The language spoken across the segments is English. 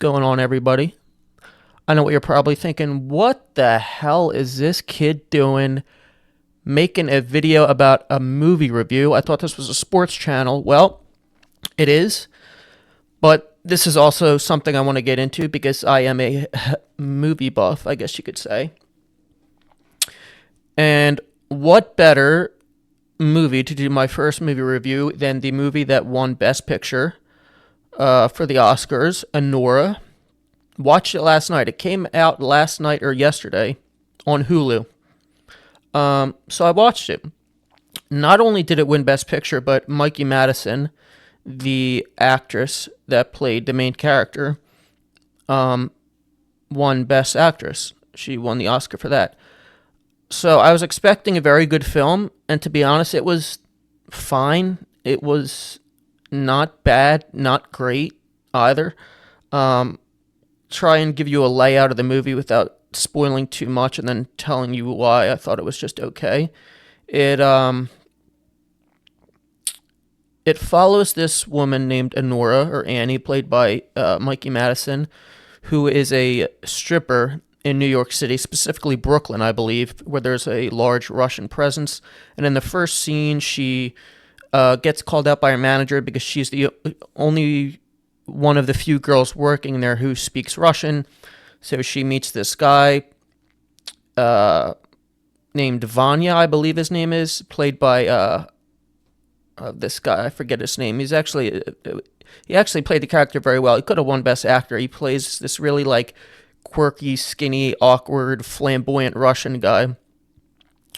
going on, everybody? I know what you're probably thinking. What the hell is this kid doing making a video about a movie review? I thought this was a sports channel. Well, it is, but this is also something I want to get into because I am a movie buff, I guess you could say. And what better movie to do my first movie review than the movie that won Best Picture for the Oscars, Anora? Watched it last night. It came out last night or yesterday on Hulu. So I watched it. Not only did it win Best Picture, but Mikey Madison, the actress that played the main character, won Best Actress. She won the Oscar for that. So I was expecting a very good film, and to be honest, it was fine. It was not bad, not great either. Try and give you a layout of the movie without spoiling too much and then telling you why I thought it was just okay. It follows this woman named Anora, or Annie, played by Mikey Madison, who is a stripper in New York City, specifically Brooklyn, I believe, where there's a large Russian presence. And in the first scene, she gets called out by her manager because she's the only one of the few girls working there who speaks Russian. So she meets this guy named Vanya, I believe his name is, played by this guy. I forget his name. He actually played the character very well. He could have won Best Actor. He plays this really quirky, skinny, awkward, flamboyant Russian guy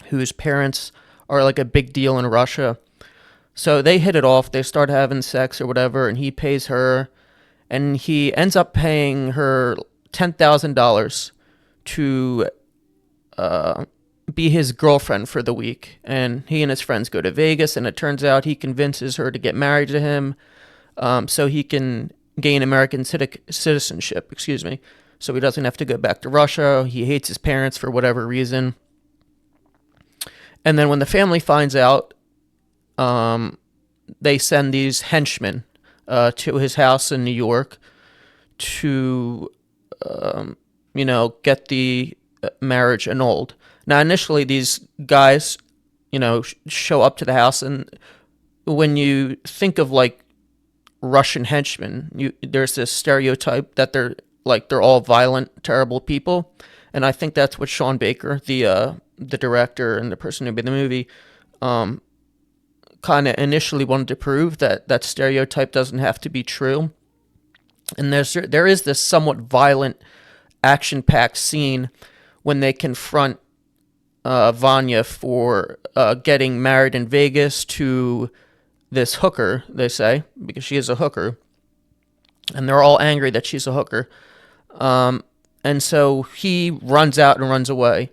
whose parents are a big deal in Russia. So they hit it off. They start having sex or whatever, and he pays her, and he ends up paying her $10,000 to be his girlfriend for the week. And he and his friends go to Vegas, and it turns out he convinces her to get married to him so he can gain American citizenship, so he doesn't have to go back to Russia. He hates his parents for whatever reason. And then when the family finds out, they send these henchmen to his house in New York to, get the marriage annulled. Now, initially, these guys, show up to the house, and when you think of Russian henchmen, there's this stereotype that they're all violent, terrible people, and I think that's what Sean Baker, the director and the person who made the movie, kind of initially wanted to prove that stereotype doesn't have to be true. And there is this somewhat violent, action-packed scene when they confront Vanya for getting married in Vegas to this hooker, they say, because she is a hooker, and they're all angry that she's a hooker. And so he runs out and runs away.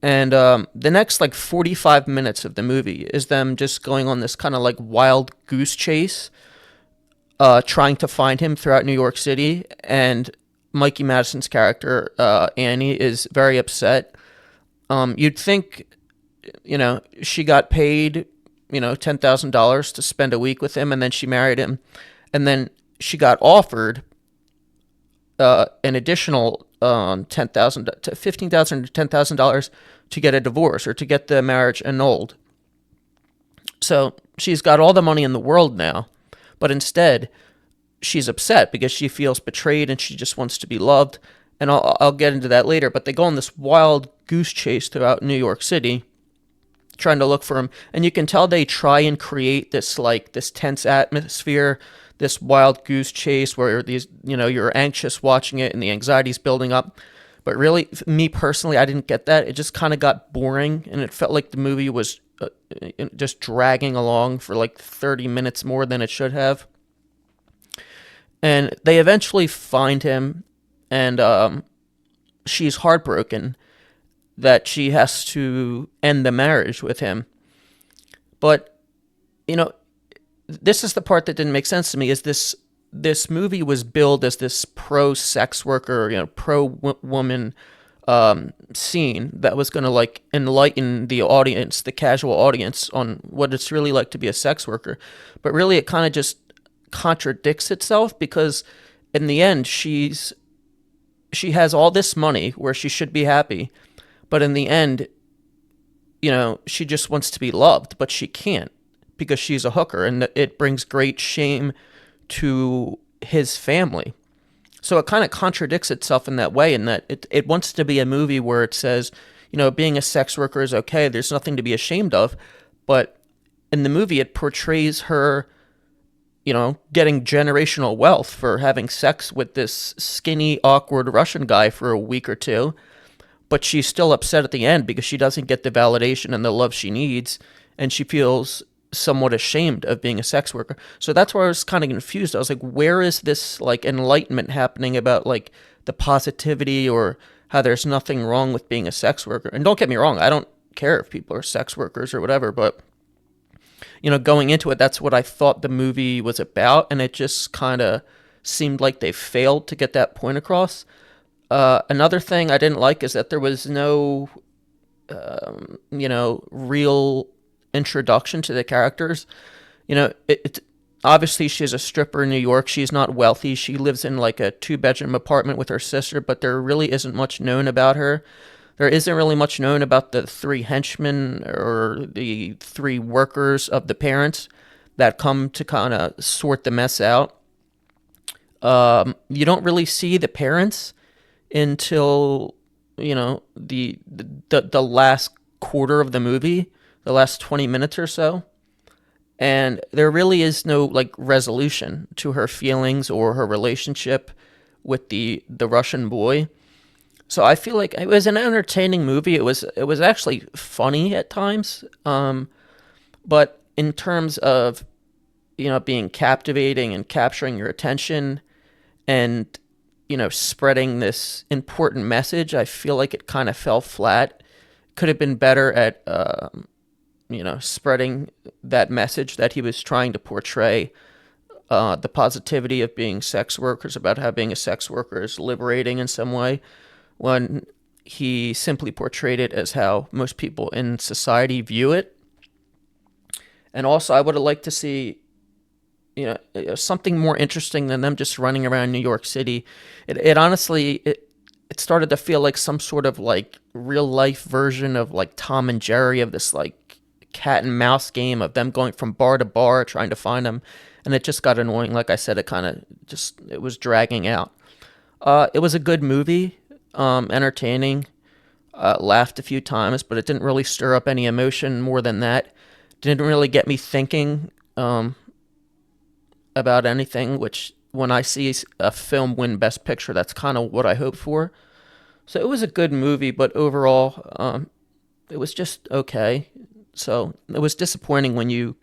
And the next 45 minutes of the movie is them just going on this kind of wild goose chase, trying to find him throughout New York City. And Mikey Madison's character, Annie, is very upset. You'd think, she got paid, $10,000 to spend a week with him, and then she married him. And then she got offered an additional $10,000 to $15,000 to $10,000 to get a divorce or to get the marriage annulled. So she's got all the money in the world now, but instead she's upset because she feels betrayed and she just wants to be loved. And I'll get into that later. But they go on this wild goose chase throughout New York City, trying to look for him. And you can tell they try and create this this tense atmosphere, this wild goose chase where you're anxious watching it and the anxiety's building up. But really, me personally, I didn't get that. It just kind of got boring, and it felt like the movie was just dragging along for 30 minutes more than it should have. And they eventually find him, and she's heartbroken that she has to end the marriage with him. But, this is the part that didn't make sense to me, is this movie was billed as this pro-sex worker, pro-woman scene that was going to enlighten the audience, the casual audience, on what it's really like to be a sex worker. But really, it kind of just contradicts itself, because in the end, she has all this money where she should be happy, but in the end, she just wants to be loved, but she can't because she's a hooker, and it brings great shame to his family. So it kind of contradicts itself in that way, in that it wants to be a movie where it says, being a sex worker is okay, there's nothing to be ashamed of, but in the movie it portrays her, getting generational wealth for having sex with this skinny, awkward Russian guy for a week or two, but she's still upset at the end because she doesn't get the validation and the love she needs, and she feels somewhat ashamed of being a sex worker. So that's where I was kind of confused. I was like, where is this like enlightenment happening about like the positivity or how there's nothing wrong with being a sex worker? And don't get me wrong, I don't care if people are sex workers or whatever, but going into it, that's what I thought the movie was about, and it just kind of seemed like they failed to get that point across. Another thing I didn't like is that there was no, real introduction to the characters. Obviously she's a stripper in New York. She's not wealthy. She lives in like a 2-bedroom apartment with her sister, but there really isn't much known about her. There isn't really much known about the 3 henchmen or the 3 workers of the parents that come to kind of sort the mess out. You don't really see the parents until the last quarter of the movie, the last 20 minutes or so, and there really is no like resolution to her feelings or her relationship with the Russian boy. So I feel like it was an entertaining movie. It was actually funny at times, but in terms of being captivating and capturing your attention and spreading this important message, I feel like it kind of fell flat. Could have been better at spreading that message that he was trying to portray, the positivity of being sex workers, about how being a sex worker is liberating in some way, when he simply portrayed it as how most people in society view it. And also, I would have liked to see something more interesting than them just running around New York City. It honestly, it started to feel like some sort of like real life version of like Tom and Jerry, of this like cat and mouse game of them going from bar to bar trying to find them. And it just got annoying. Like I said, it was dragging out. It was a good movie, entertaining, laughed a few times, but it didn't really stir up any emotion more than that. Didn't really get me thinking, about anything, which when I see a film win Best Picture, that's kind of what I hope for. So it was a good movie, but overall, it was just okay. So it was disappointing when you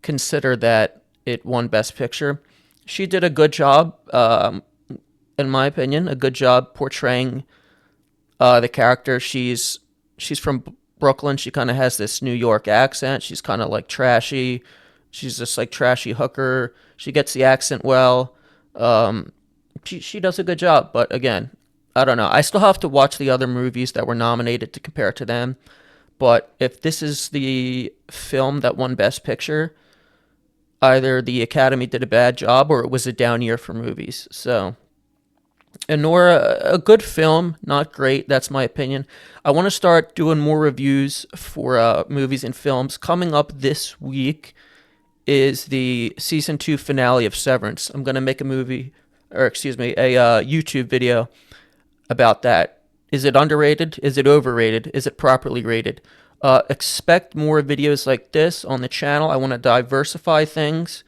consider that it won Best Picture. She did a good job, in my opinion, a good job portraying the character. She's from Brooklyn. She kind of has this New York accent. She's kind of like trashy. She's just like trashy hooker. She gets the accent well. She does a good job, but again, I don't know. I still have to watch the other movies that were nominated to compare to them. But if this is the film that won Best Picture, either the Academy did a bad job or it was a down year for movies. So, Anora, a good film, not great. That's my opinion. I want to start doing more reviews for movies and films. Coming up this week is the season 2 finale of Severance. I'm going to make a YouTube video about that. Is it underrated? Is it overrated? Is it properly rated? Expect more videos like this on the channel. I want to diversify things,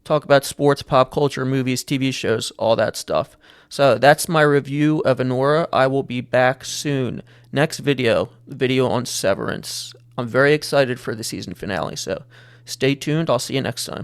talk about sports, pop culture, movies, TV shows, all that stuff. So that's my review of Anora. I will be back soon. Next video on Severance. I'm very excited for the season finale, so stay tuned. I'll see you next time.